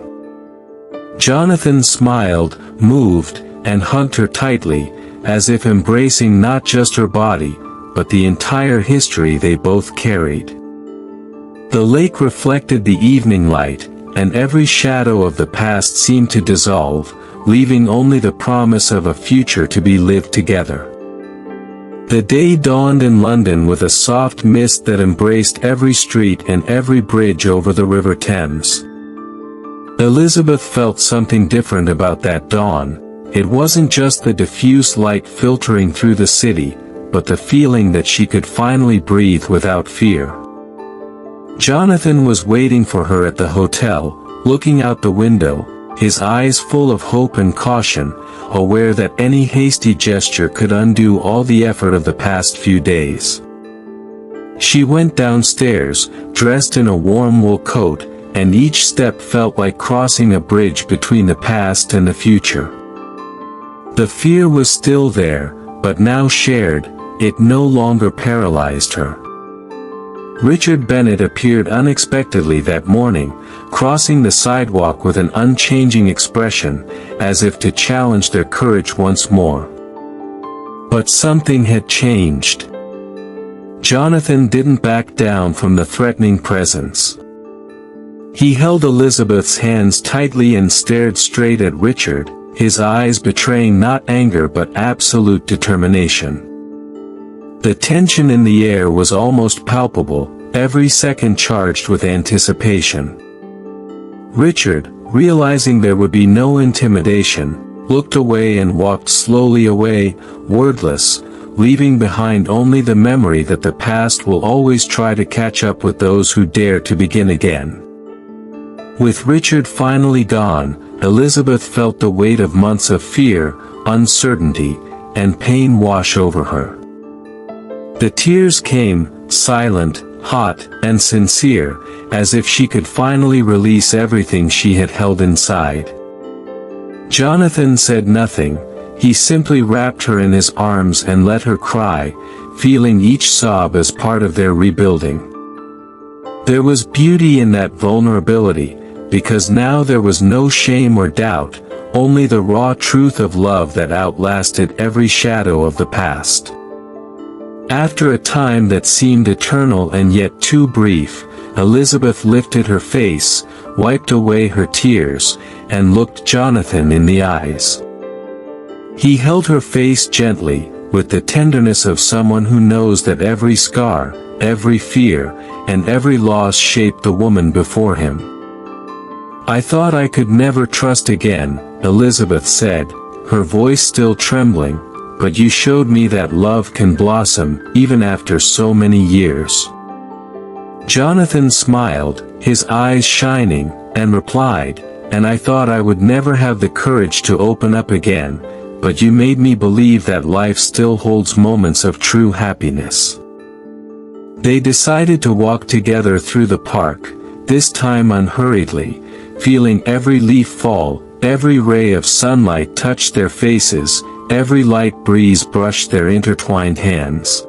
Jonathan smiled, moved, and hugged her tightly, as if embracing not just her body, but the entire history they both carried. The lake reflected the evening light, and every shadow of the past seemed to dissolve, leaving only the promise of a future to be lived together. The day dawned in London with a soft mist that embraced every street and every bridge over the River Thames. Elizabeth felt something different about that dawn. It wasn't just the diffuse light filtering through the city, but the feeling that she could finally breathe without fear. Jonathan was waiting for her at the hotel, looking out the window, his eyes full of hope and caution, aware that any hasty gesture could undo all the effort of the past few days. She went downstairs, dressed in a warm wool coat, and each step felt like crossing a bridge between the past and the future. The fear was still there, but now shared, it no longer paralyzed her. Richard Bennett appeared unexpectedly that morning, crossing the sidewalk with an unchanging expression, as if to challenge their courage once more. But something had changed. Jonathan didn't back down from the threatening presence. He held Elizabeth's hands tightly and stared straight at Richard, his eyes betraying not anger but absolute determination. The tension in the air was almost palpable, every second charged with anticipation. Richard, realizing there would be no intimidation, looked away and walked slowly away, wordless, leaving behind only the memory that the past will always try to catch up with those who dare to begin again. With Richard finally gone, Elizabeth felt the weight of months of fear, uncertainty, and pain wash over her. The tears came, silent, hot, and sincere, as if she could finally release everything she had held inside. Jonathan said nothing. He simply wrapped her in his arms and let her cry, feeling each sob as part of their rebuilding. There was beauty in that vulnerability, because now there was no shame or doubt, only the raw truth of love that outlasted every shadow of the past. After a time that seemed eternal and yet too brief, Elizabeth lifted her face, wiped away her tears, and looked Jonathan in the eyes. He held her face gently, with the tenderness of someone who knows that every scar, every fear, and every loss shaped the woman before him. "I thought I could never trust again," Elizabeth said, her voice still trembling, "but you showed me that love can blossom, even after so many years." Jonathan smiled, his eyes shining, and replied, "And I thought I would never have the courage to open up again, but you made me believe that life still holds moments of true happiness." They decided to walk together through the park, this time unhurriedly, feeling every leaf fall, every ray of sunlight touch their faces, every light breeze brush their intertwined hands.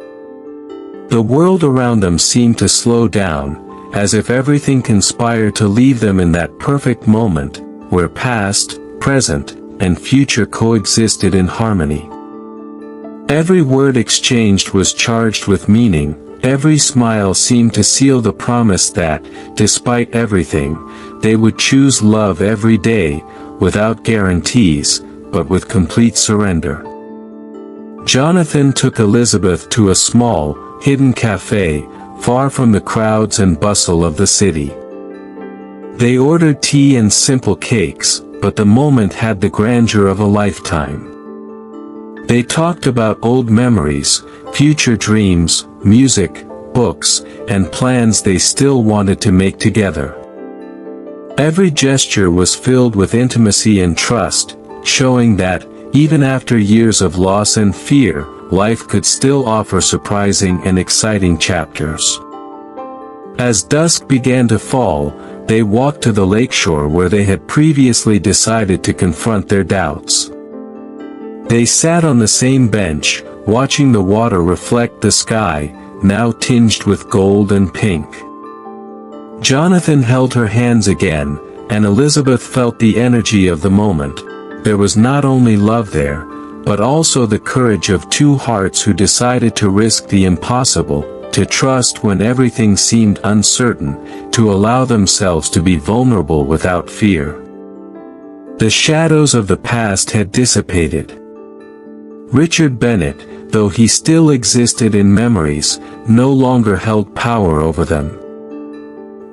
The world around them seemed to slow down, as if everything conspired to leave them in that perfect moment, where past, present, and future coexisted in harmony. Every word exchanged was charged with meaning, every smile seemed to seal the promise that, despite everything, they would choose love every day, without guarantees, but with complete surrender. Jonathan took Elizabeth to a small, hidden cafe, far from the crowds and bustle of the city. They ordered tea and simple cakes, but the moment had the grandeur of a lifetime. They talked about old memories, future dreams, music, books, and plans they still wanted to make together. Every gesture was filled with intimacy and trust, showing that, even after years of loss and fear, life could still offer surprising and exciting chapters. As dusk began to fall, they walked to the lakeshore where they had previously decided to confront their doubts. They sat on the same bench, watching the water reflect the sky, now tinged with gold and pink. Jonathan held her hands again, and Elizabeth felt the energy of the moment. There was not only love there, but also the courage of two hearts who decided to risk the impossible, to trust when everything seemed uncertain, to allow themselves to be vulnerable without fear. The shadows of the past had dissipated. Richard Bennett, though he still existed in memories, no longer held power over them.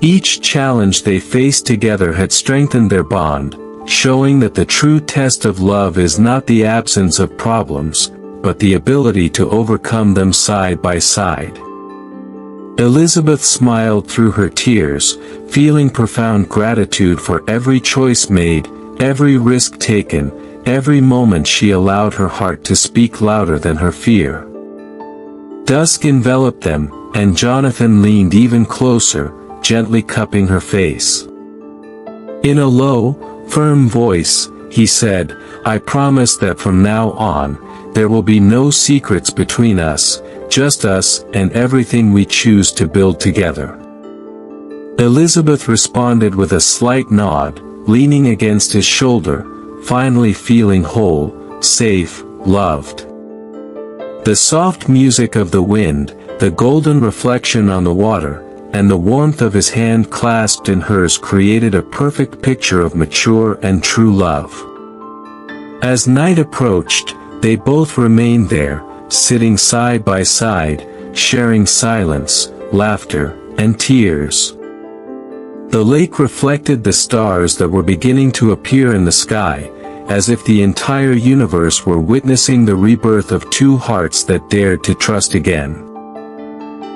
Each challenge they faced together had strengthened their bond, showing that the true test of love is not the absence of problems, but the ability to overcome them side by side. Elizabeth smiled through her tears, feeling profound gratitude for every choice made, every risk taken, every moment she allowed her heart to speak louder than her fear. Dusk enveloped them, and Jonathan leaned even closer, gently cupping her face. In a low, firm voice, he said, "I promise that from now on, there will be no secrets between us, just us and everything we choose to build together." Elizabeth responded with a slight nod, leaning against his shoulder, finally feeling whole, safe, loved. The soft music of the wind, the golden reflection on the water, and the warmth of his hand clasped in hers created a perfect picture of mature and true love. As night approached, they both remained there, sitting side by side, sharing silence, laughter, and tears. The lake reflected the stars that were beginning to appear in the sky, as if the entire universe were witnessing the rebirth of two hearts that dared to trust again.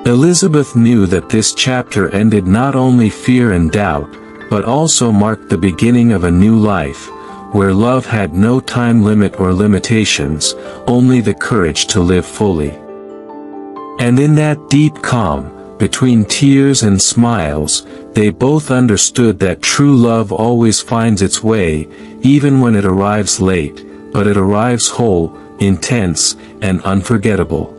Elizabeth knew that this chapter ended not only fear and doubt, but also marked the beginning of a new life, where love had no time limit or limitations, only the courage to live fully. And in that deep calm, between tears and smiles, they both understood that true love always finds its way, even when it arrives late, but it arrives whole, intense, and unforgettable.